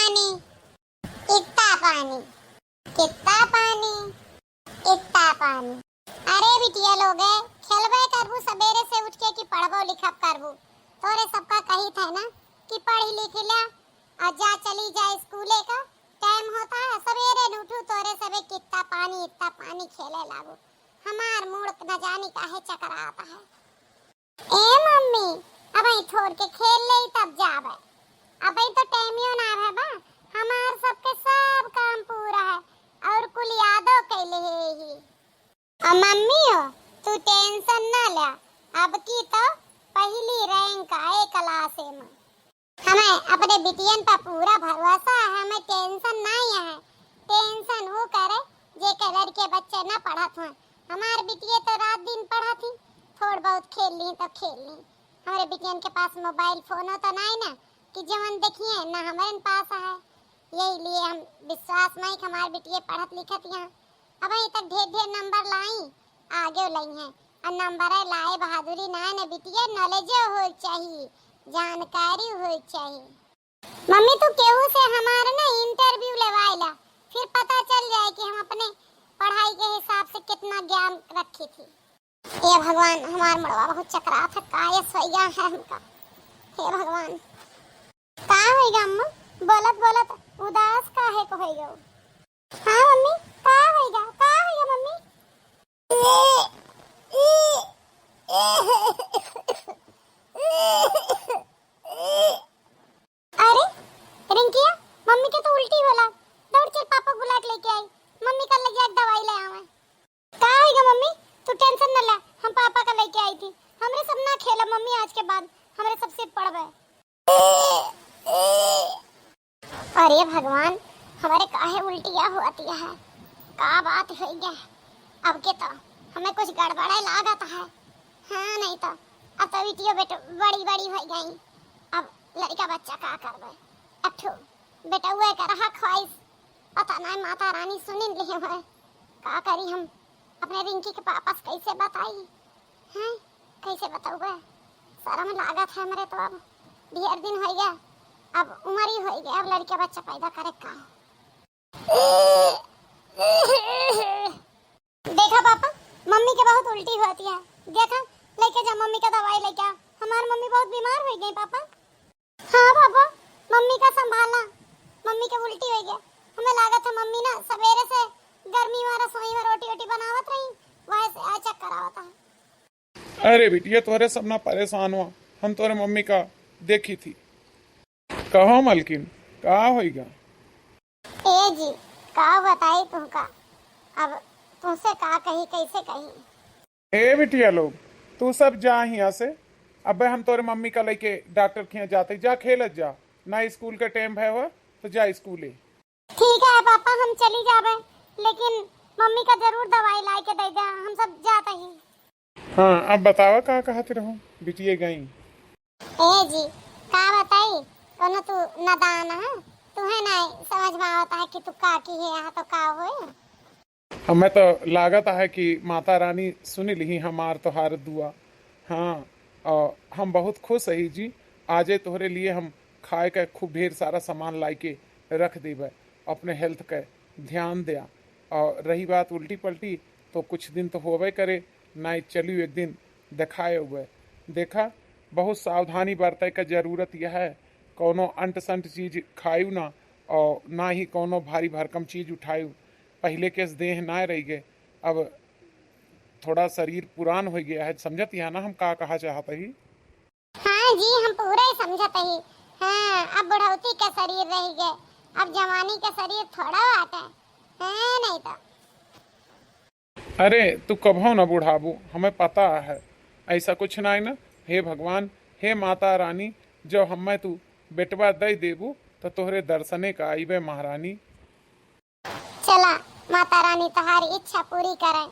पानी, इतना पानी, कितना पानी, इतना पानी। अरे बिटिया लोग है, खेलबे करबू सवेरे से उठ के कि पढ़बो लिखब करबू। तोरे सबका कही था ना कि पढ़ लिख ले और जा चली जा स्कूले का टाइम होता है। सवेरे उठू तोरे सबे कितना पानी इतना पानी खेले लागू। हमार मूड न जानी काहे चक्कर आता है। ए मम्मी अब थोड़ के खेल ले तब जाबे। अब तो टाइमियो ना है बा। हमार सबके सब काम पूरा है और कुल यादो कैले ही। अब मम्मी हो तू टेंशन ना ले, अब की तो पहली रैंक आए क्लास में। हमें अपने बिटियन पर पूरा भरोसा है, हमें टेंशन नहीं है। टेंशन वो करे जे के लड़के बच्चे ना पढ़त हैं। हमार बिटिया तो रात दिन पढ़ा थी, थोड़ बहुत खेल ली तो खेल ली। हमारे बिटियन के पास मोबाइल फोन तो नहीं ना कि जवन देखिए ना हमारे पास है। यही लिए हम विश्वास नहीं कि हमारे बिटिया पढ़त लिखत यहाँ। अब अभी तक ढेर ढेर नंबर लाई आगे लाई हैं और नंबर लाए बहादुरी ना ने बिटिया नॉलेज हो चाहिए, जानकारी हो चाहिए। मम्मी तू केहू से हमारा ना इंटरव्यू लेवाइला, फिर पता चल जाए कि हम अपने पढ़ाई के हिसाब से कितना ज्ञान रखी थी। हे भगवान हमार मड़वा बहुत चकरात है, कायस हो गया है हमका। हे भगवान का होएगा अम्मा? बोलत बोलत उदास काहे को होएगा? हाँ मम्मी का होएगा मम्मी? अरे रिंकिया मम्मी के तो उल्टी होला। दौड़ चल पापा बुला के लेके आई। मम्मी का लग जाए दवाई ले आवे। का होएगा मम्मी? तू टेंशन न ले, हम पापा का लेके आई थी। हमरे सब ना खेला मम्मी, आज के बाद हमरे सब सिर पड़बे। अरे भगवान हमारे काहे उल्टियां होती है? का बात हो गया? अब के तो हमें कुछ गड़बड़ा लागत है। हाँ नहीं तो अब तो बिटिया बेटा बड़ी बड़ी हो गई। अब लड़का बच्चा का करबे? अब ठो बेटा हुए का रहा ख्वाहिश, पता नहीं माता रानी सुनिन लिए है। का करी हम अपने रिंकी के पापा से कैसे बताई हैं? कैसे बताऊबे? शर्म लागत है मेरे तो। अब ढेर दिन हो गया, अब उम्र ही हो गया, अब लड़का बच्चा पैदा करे का। देखा पापा मम्मी के बहुत उल्टी होती है। देखा लेके जा मम्मी का दवाई लेके आ। हमारी मम्मी बहुत बीमार हो गई पापा। हाँ पापा मम्मी का संभालना, मम्मी के उल्टी हो गया। हमें लागत है मम्मी ना सवेरे से गर्मी में रसोई में रोटी वोटी बनावत रही, वैसे आ चक्कर आवता है। अरे बिटिया तोरे सब ना परेशान हुआ, हम तोरे मम्मी का देखी थी। कहो मलकिन का होइगा? ए जी का बताई तुमका, अब तुमसे का कही कैसे कही? ए बिटिया लोग तू सब जा यहाँ से। अबे हम तोरे मम्मी का लेके डॉक्टर के यहाँ जाते, जा खेलत जा ना, स्कूल का टाइम है वो तो जा स्कूले। ठीक है पापा हम चली जाबे, लेकिन मम्मी का जरूर दवाई ला के दे दे, हम सब जाते ही। हाँ अब बतावा का कहते रहो बिटिया गई। ए जी का बताई, कोनो तू नादान है, तुम्हें नहीं समझ में आता है कि तू का की है यहाँ तो का होए। हमें तो लागत है कि माता रानी सुन ली हमार तोहार दुआ। हाँ और हम बहुत खुश है जी। आजे तोहरे लिए हम खाए का खूब ढेर सारा सामान ला के रख देवे। अपने हेल्थ का ध्यान दिया। और रही बात उल्टी पल्टी तो कुछ दिन तो होबे करे, ना चलियो एक दिन दिखाए हुए। देखा बहुत सावधानी बरते का जरूरत यह है, कोनो अंट संट चीज खायू ना और ना ही कोनो भारी भरकम चीज उठायू। पहले के देह ना रह गए, अब थोड़ा शरीर पुरान हो गया है। समझत या ना हम का कहा चाहते ही? हाँ जी हम पूरा ही समझते ही। हाँ अब बुढ़ौती का शरीर रह गए, अब जवानी का शरीर थोड़ा आता है। हाँ नहीं तो अरे तू कभो ना बुढ़ाबू, हमें पता है ऐसा कुछ ना है ना। हे भगवान हे माता रानी, जो हमें तू बेटवा दे देबू तो तोहरे दर्शने का आईबे महारानी। चला माता रानी तुम्हारी इच्छा पूरी करे।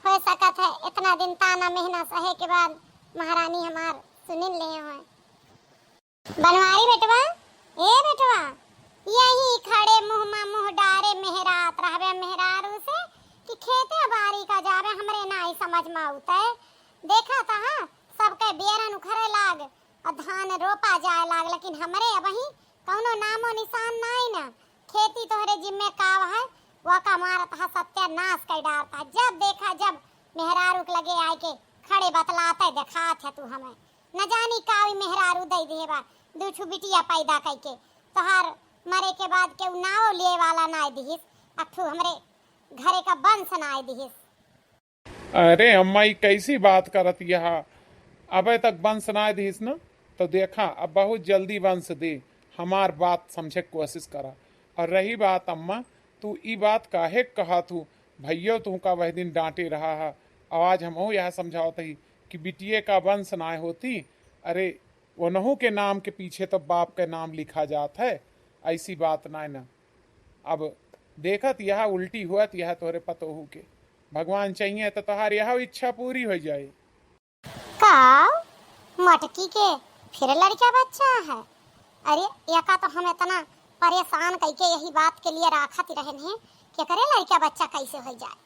हो सकत है इतना दिन ताना मेहना सहे के बाद महारानी हमार सुनिन ले हैं। बनवारी बेटवा, ए बेटवा यही खड़े मुंह में मुंह डारे मेहरात रहबे मेहरारू से कि खेते बारी का जावे, हमरे ना ही समझ में आउता है। देखा था हाँ सबके बेरन उखरे लाग और धान रोपा जाए लाग, लेकिन हमरे अबही कौनो नामो नामो निशान नहीं ना। खेती तोहरे जिम्मे काव है, वो का मारत है सत्यानाश कर डालता। जब देखा जब मेहरारू लगे आए के खड़े बतलाते दिखात है तू हमें। न जानी कावी मेहरारू दे देबा दूठू बिटिया पैदा करके तोहार मरे के बाद के नाव लिए वाला ना दिहिस, अठू हमरे घरे का वंश ना दिहिस। अरे अम्मा ये कैसी बात करत यह, अबे तक वंश ना दिस न तो देखा अब बहुत जल्दी वंश दे। हमार बात समझे कोशिश करा। और रही बात अम्मा, तू ई बात काहे कहा तू भैया तू का वह दिन डांटे रहा है। आवाज हम यह समझावत ही कि बिटिये का वंश ना होती। अरे वो नहू के नाम के पीछे तो बाप के नाम लिखा जात है, ऐसी बात ना न। अब देखत यह उल्टी हुआ यह तोहरे पतोहू के भगवान चाहिए तो तोहार यह इच्छा पूरी हो जाए। का मटकी के फिर लड़का बच्चा है। अरे यका तो हम इतना परेशान करके यही बात के लिए राखत रहन है कि करे लड़का बच्चा कैसे हो जाए।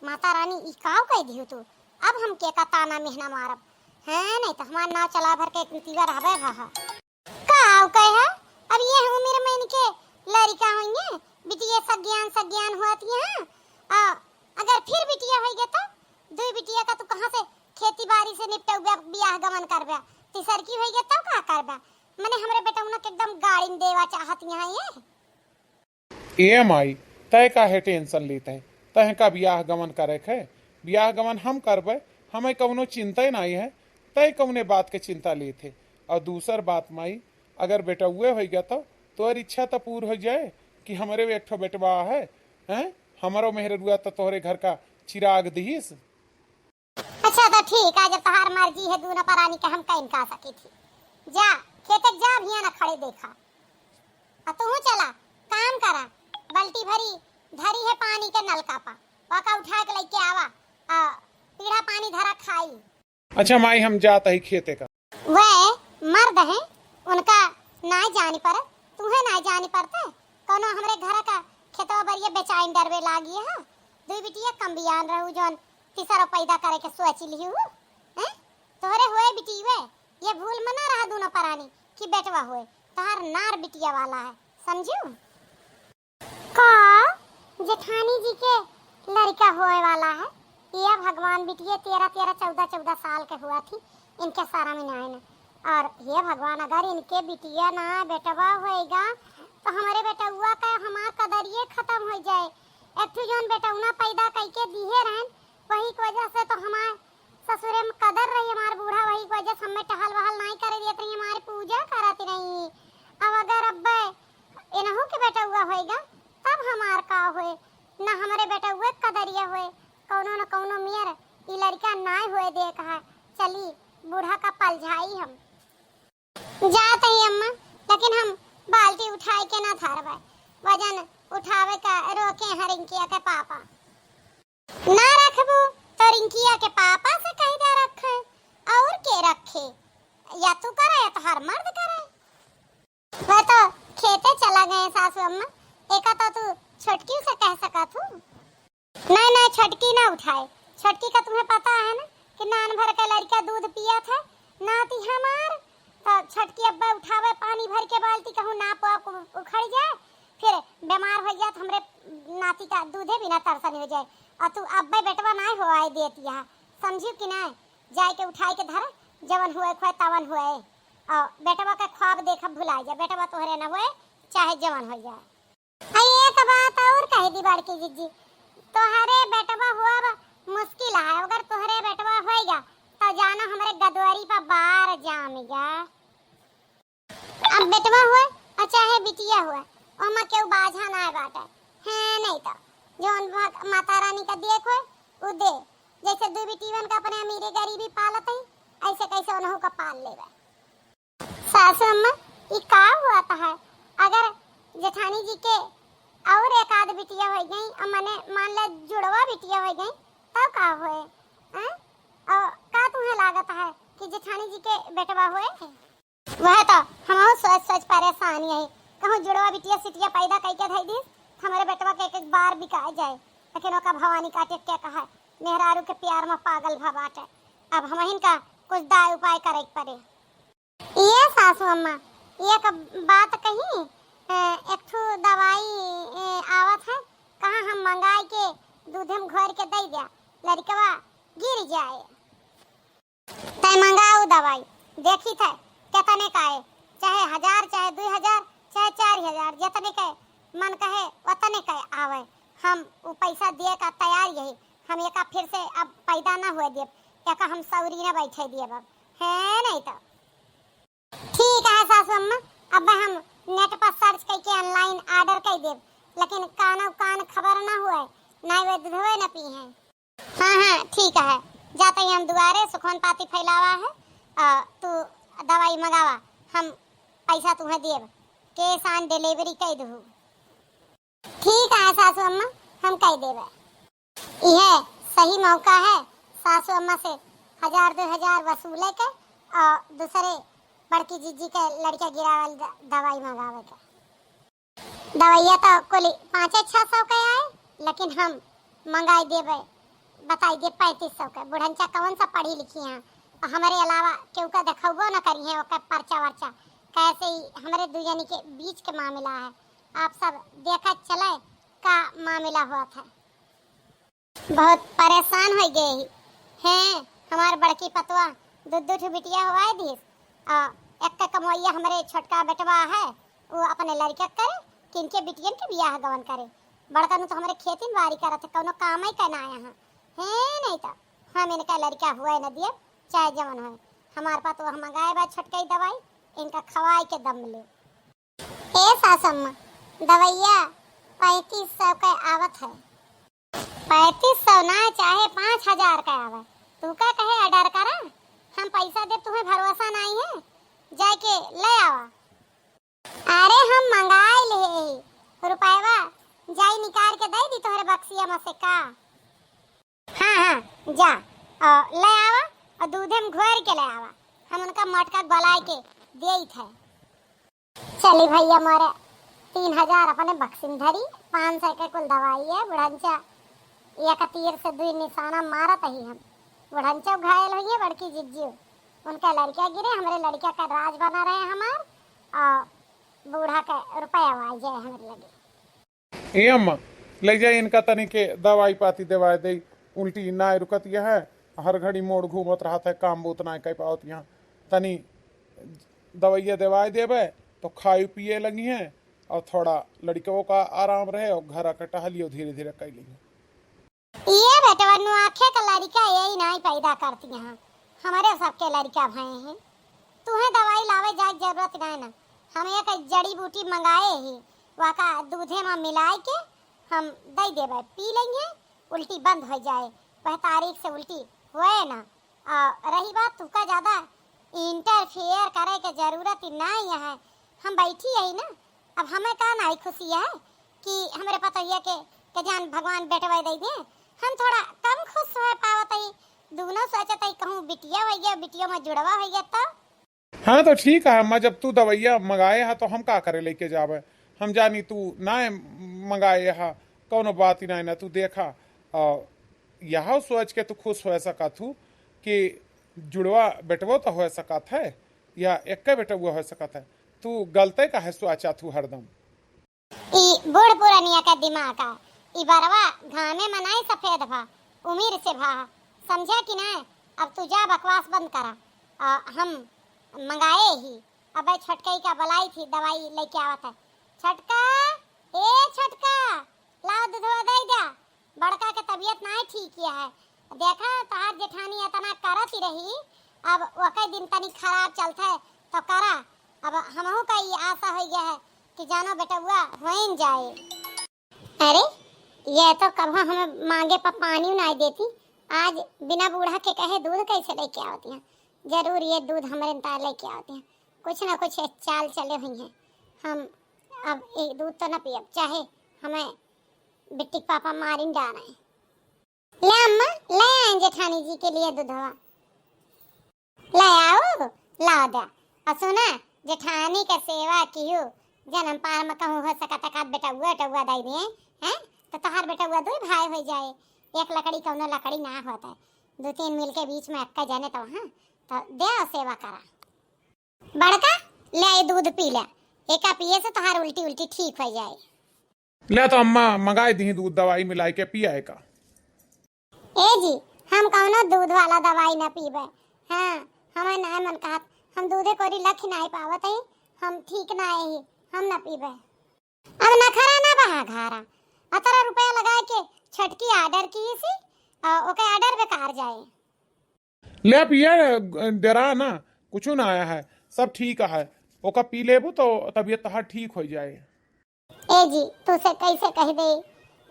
माता रानी ई काव कह दियो तू, अब हम के का ताना मेहना मारब है। नहीं तो हमार नाव चला भर के कुतिवा रहबे भहा काव कह। अब ये उम्र में इनके लड़का होंगे, बिटिया सज्ञान होती है। अगर फिर बिटिया हो गया तो दो बिटिया का तू कहां से खेती बाड़ी से निपटे ब्याह गमन करबे, तीसर की हो गया तब का करबे। मने हमरे बेटा उन के एकदम गाड़ी देवा चाहत यहां ये माई तय का है टेंशन लेते है, तय का ब्याह गमन करे है। ब्याह गमन हम करबे, हमें कौनो चिंता ही नहीं है। तय कौने बात के चिंता लेते। और दूसर बात माई, अगर बेटा हुए हो गया तो तोहर इच्छा तो पूर हो जाए कि हमारे एक ठो बेटवा है, हैं हमारो मेहरुआ तो तोहरे घर का चिराग दिहिस। अच्छा तो ठीक है, जब तहार मर्जी है दूना परानी के हम कहीं का सकी थी। जा खेतक जा भिया ना खड़े देखा। आ तू चला काम करा, बाल्टी भरी धरी है पानी के नलका पा, वाका उठा के लेके आवा। पीढ़ा पानी धरा खाई। अच्छा माई हम जाता ही खेते का। वे मर्द हैं, उनका ना जानी पर तुम्हें ना जानी पड़ता। कोनो हमरे घर का खेतवा बरिया बेचाइन डरवे लागी है। दो बिटिया कम बियान रहू जोन तीसरा पैदा करे के सोच लिहू हैं। तोहरे होए बिटीवे ये भूल मना रहा दोनों परानी कि बेटवा होए तहार नार बिटिया वाला है, समझू का जेठानी जी के लड़का होए वाला है। ये भगवान बिटिया 13-14 साल के हुआ थी इनके सारा में ना। और ये भगवान अगर इनके बिटिया ना बेटवा होएगा तो हमारे बेटा हुआ का हमार कदरिये खत्म हो जाए। एक जोन बेटा उना पैदा करके दिए रहन, वही की वजह से तो हमार ससुरे में कदर रही हमार बूढ़ा, वही की वजह से हमें टहल वहल नहीं करे देते रही, हमारी पूजा करती रही। अब अगर अब्बे इनहु के बेटा हुआ होएगा तब हमार का होए ना, हमारे बेटा हुए कदरिया होए। कौनो न कौनो मियर ई लड़का नाय होए दे कहा चली बूढ़ा का पलझाई हम जाते ही अम्मा। लेकिन हम बाल्टी उठाए के ना थारबे, वजन उठावे का रोके हैं रिंकिया के पापा ना रखबू तो रिंकिया के पापा से कह दे रखे और के रखे, या तू करे या तो हर मर्द करे। वह तो खेते चला गए सासू अम्मा, एका तो तू छोटकी से कह सका तू। नहीं छोटकी ना उठाए, छोटकी का तुम्हें पता है ना कि नान भर के लड़का दूध पिया था नाती हमार। तो छोटकी अब्बा उठावे पानी भर के बाल्टी कहूँ ना उखड़ जाए, फिर बीमार हो जाए तो हमरे नाती का दूधे बिना तरसन हो जाए। और तू अब्बा बेटवा ना हो आए देती है, समझी कि ना। जाए के उठाए के धर जवन हुए खोए तवन हुए, और बेटवा का ख्वाब देखा भुला जाए, बेटवा तोहरे ना हुए चाहे जवन हो जाए। एक बात और कह दी बड़की जीजी, तोहरे बेटवा हुआ मुश्किल है, अगर तोहरे बेटवा होएगा तो जाना हमरे गदवरी पर बार जामेगा। अब बेटवा हुए और चाहे बिटिया हुए ओमा केहू बाझा ना बाटे है। नहीं तो जोन माता रानी का देख होए उ दे, जैसे दो बिटिवन का अपने अमीरी गरीबी पालत है ऐसे कैसे उन्हों का पाल लेवे। सासू अम्मा ई का हुआ है, अगर जेठानी जी के और एक आध बिटिया हो गई और मने मान ले जुड़वा बिटिया हो गई तब का होए हैं। और का तुम्हें लागत है कि जेठानी जी के बेटवा होए है। वह तो हम सोच परेशान है, कहूँ जुड़वा बिटिया सिटिया पैदा करके धई दी हमारे बेटवा के एक बार बिका जाए। लेकिन ओका भवानी काटे क्या कहा मेहरारू के प्यार में पागल भा बाटे। अब हम इनका कुछ दाय उपाय करे पड़े। ये सासू अम्मा ये बात कही जतने के मन कहे वतने के आवे। हम वो पैसा दिए का तैयार यही, हम ये का फिर से अब पैदा ना हुए दिए, या का हम सौरी ना बैठे दिए अब है नहीं तो ठीक है सासू अम्मा। अब हम नेट पर सर्च करके ऑनलाइन ऑर्डर कर देब, लेकिन कान खबर ना हुए, ना वे दूधवे ना पी हैं। हाँ ठीक है, जाते ही हम दुआरे सुखन पाती फैलावा है, तू दवाई मंगावा, हम पैसा तुम्हें देब, कैश ऑन डिलीवरी कर दू। ठीक है सासू अम्मा, हम कह देबे। यह सही मौका है सासू अम्मा से 1000-2000 वसूले के और दूसरे बड़की जीजी के लड़का गिरावल दवाई मंगावे के। दवाइया तो कुल 500-600 के आए, लेकिन हम मंगाई देबे, बताई दे 3500 के। बुढ़ंचा कौन सा पढ़ी लिखी हैं, हमारे अलावा केहू का देखबो न करी है ओकर पर्चा वर्चा, कैसे ही हमारे दुजनी के बीच के मामला है। आप सब देखा चले का मामला हुआ था, बहुत परेशान हो गए हैं। हमारे बड़की पतवा दूध बिटिया हुआ दी, एक का कमैया हमारे छोटका बेटवा है, वो अपने लड़का करे, किनके बिटियन के बियाह गवन करे। बड़का नु तो हमारे खेती बाड़ी करत, कोनो काम ही करना आया है नहीं तो हम इनका लड़का हुआ न दिए, चाहे जवन हो। हमारे पास तो हम मंगाए बा छटकई दवाई, इनका खवाई के दम ले। ए सासम्मा, दवाइया 3500 के आवत है। 3500 ना चाहे 5000 का आवे, तू का कहे ऑर्डर करा, हम पैसा दे, तुम्हें भरोसा नहीं है, जाके ले आवा। अरे हम मंगाए ले रुपएवा, जाई निकाल के दे दी तोहरे बक्सिया में से का। हाँ जा ले आवा और दूधे में घोर के ले आवा, हम उनका मटका गलाए के दे थे। चली भैया मोरे 3000 अपने बक्सिन धरी, 500 के कुल दवाई है। बुढ़ंचा एक तीर से 2 निशाना मारत ही हम। बुढ़ंचा घायल हुई है बड़की जिज्जू, उनका लड़का गिरे, हमारे लड़का का राज बना रहे हमार, और बूढ़ा का रुपया आ जाए हमारे लगे। ए अम्मा ले जाए इनका तनी के दवाई पाती दवाई दे, उल्टी ना रुकत यह है, हर घड़ी मोड़ घूमत रहा था, काम बहुत ना कह पाओ यहाँ। तनी दवाइया दवाई देवे तो खाई पिए लगी हैं, और थोड़ा लड़कों का आराम रहे, और घर का टहलियो धीरे धीरे कर लेंगे। ये बेटा नु आखे का लड़का यही नहीं पैदा करती हैं, हमारे सबके लड़का भये हैं। तुम्हें दवाई लावे जाए जरूरत नहीं ना, हम एक जड़ी बूटी मंगाए ही, वाका दूधे में मिलाए के हम दे देवे, पी लेंगे, उल्टी बंद हो जाए, वह तारीख से उल्टी हुए ना। रही बात तुका ज्यादा इंटरफेयर करे के जरूरत ही नहीं है, हम बैठी है ना। अब हमें का नहीं खुशी है कि हमारे पता है के जान भगवान बेटवा दे दे, हम थोड़ा कम खुश हो पावत है। दोनों सोचत है कहूँ बिटिया हो गया, बिटिया में जुड़वा हो गया। तो हाँ तो ठीक है अम्मा, जब तू दवाइया मंगाए है तो हम का करे लेके जावे, हम जानी तू ना मंगाए है, कौनो बात ही ना ना। तू देखा यह सोच के तू खुश हो सका थू कि जुड़वा बेटवो तो हो सकत है, या एक बेटवा हो सकत है। तू गलते का है सोचा थू हरदम। ई बूढ़ पुरानिया का दिमाग का ई बरवा घामे में नहीं सफेद भा, उम्र से भा, समझा कि नहीं। अब तू जा बकवास बंद करा, हम मंगाए ही। अब छटकई का बलाई थी, दवाई लेके आवत है। छटका, ए छटका, लाओ दूधवा दे जा, बड़का के तबीयत नहीं ठीक किया है। देखा तार जेठानी इतना करत ही रही, अब वके दिन तनी खराब चलता है तो करा। अब हमहू का ये आशा हो गया है कि जानो बेटा हुआ हो जाए। अरे ये तो कब हमें मांगे पर पानी नहीं देती, आज बिना बूढ़ा के कहे दूध कैसे लेके आती हैं। जरूर ये दूध हमारे तार लेके आते हैं, कुछ ना कुछ चाल चले हुई हैं। हम अब एक दूध तो न पिए, चाहे हमें बिट्टी पापा मारिन जा रहे हैं। ले अम्मा ले आए जेठानी जी के लिए दूधवा, ले आओ, ला दे। और सुना जेठानी का सेवा कियो, जन्म पार में कहूँ हो सका तक बेटा हुआ टुआ दे दिए हैं, तो तहार बेटा हुआ 2 भाई हो जाए। एक लकड़ी कौनो लकड़ी ना होता है, 2-3 मिल के बीच में अक्का जाने तो हाँ तो दे सेवा करा। बड़का ले दूध पी ले, एका पिए से तहार उल्टी उल्टी ठीक हो जाए। ले तो अम्मा मंगाई दी दूध दवाई मिलाई के पिया का। ए जी हम कौनो दूध वाला दवाई ना पीबे, हाँ हमें ना मन कहत, हम दूधे कोरी लख नहीं पावत है, हम ठीक ना है, हम ना पीबे। अब नखरा ना बहा घारा 18 रुपया लगा के छटकी ऑर्डर की सी ओके ऑर्डर बेकार जाए। ले पिया डरा ना, कुछ ना आया है, सब ठीक है। ओका पी लेबू तो तबीयत तहार ठीक हो जाए। ए जी तुसे कैसे कह दे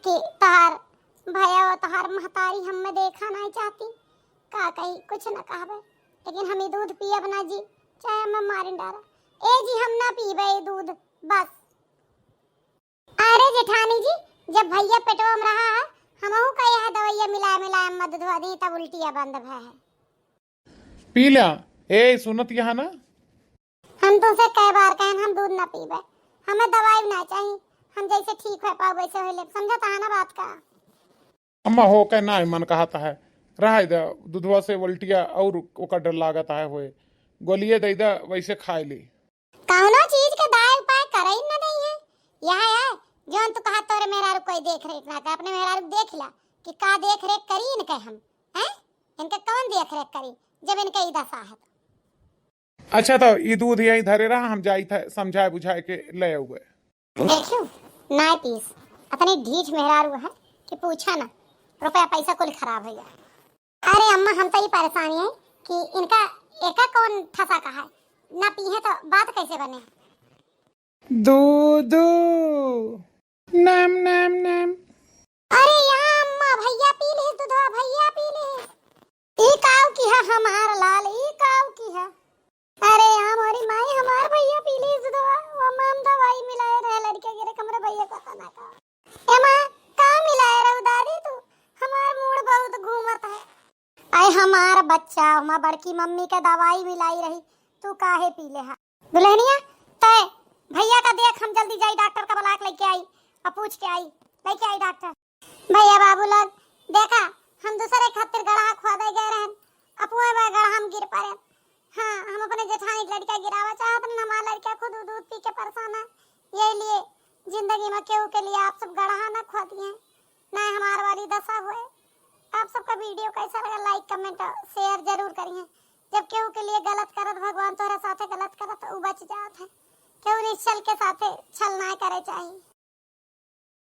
कि तहार भैया और तहार महतारी हम में देखा नहीं चाहती, का कही कुछ न कहबे, लेकिन हम दूध पियब ना जी, चाहे हम मारिन डारा। ए जी हम ना पीबे दूध बस। अरे जेठानी जी जब भैया पेटवा में रहा है हमहू का यह दवाइया मिला मिला मत धुआ दी तब उल्टिया बंद भय है। पी लिया ए सुनत यहाँ ना, हम तो से कई बार कहन हम दूध ना पीबे, हमें दवाई ना चाहिए, हम जैसे ठीक हो पाओ वैसे हो ले, समझता है ना बात का। अम्मा हो के ना मन कहता है रहा दे दूधवा से उल्टिया और ओका डर लागता है होए, गोलिए दे दे वैसे खाए ली। कौनो चीज के दाय उपाय करे ही ना नहीं है। यह है जोन तू कहा तोरे मेरा रुक कोई देख रेख ना कर, अपने मेरा रुक देख ला कि का देख रेख करी इनके हम हैं, इनके कौन देख रेख करी जब इनके ई दशा है। अच्छा तो ये दूध यही धरे रहा, हम जाई थे समझाए बुझाए के ले हुए। देखियो ना पीस अपनी ढीठ मेहरारू है कि पूछा ना रुपया पैसा कुल खराब हो गया। अरे अम्मा हम तो ये परेशानी है कि इनका एका कौन ठसा कहा है, ना पीहे तो बात कैसे बने। दूध नाम नाम नाम। अरे यहाँ अम्मा भैया पी ले दूधवा, भैया पी ले। ई काव की है हमार लाल, ई काव की है। अरे हमारी माई हमार भैया पी ले दूधवा, वो माम दवाई मिलाए रहे लड़के गिरे कमरे भैया को तना का। ए मां का मिलाए रहो दादी तू, हमार मूड बहुत घूमत है। आई हमार बच्चा हमार बड़की मम्मी के दवाई मिलाई रही, तू काहे पी ले हा दुल्हनिया। तय भैया का देख हम जल्दी जाई डॉक्टर का बुला के लेके आई और पूछ के आई, लेके आई डॉक्टर। भैया बाबू लोग देखा हम दूसरे खातिर गढ़ा खोदे गए रहन, अपुए में गढ़ा हम गिर पड़े। हाँ हम अपने जेठानी लड़का गिरावा चाहत न, हमारा लड़का खुद दूध पी के परेशान है, यही लिए जिंदगी में केहू के लिए आप सब गढ़ा न खोदिए ना हमार वाली दशा हुए। आप सबका वीडियो कैसा लगा लाइक कमेंट शेयर जरूर करिए। जब केहू के लिए गलत करत भगवान तोहरा साथे गलत करत उ बच जात है, केहू निश्चल के साथे छल ना करे चाहिए।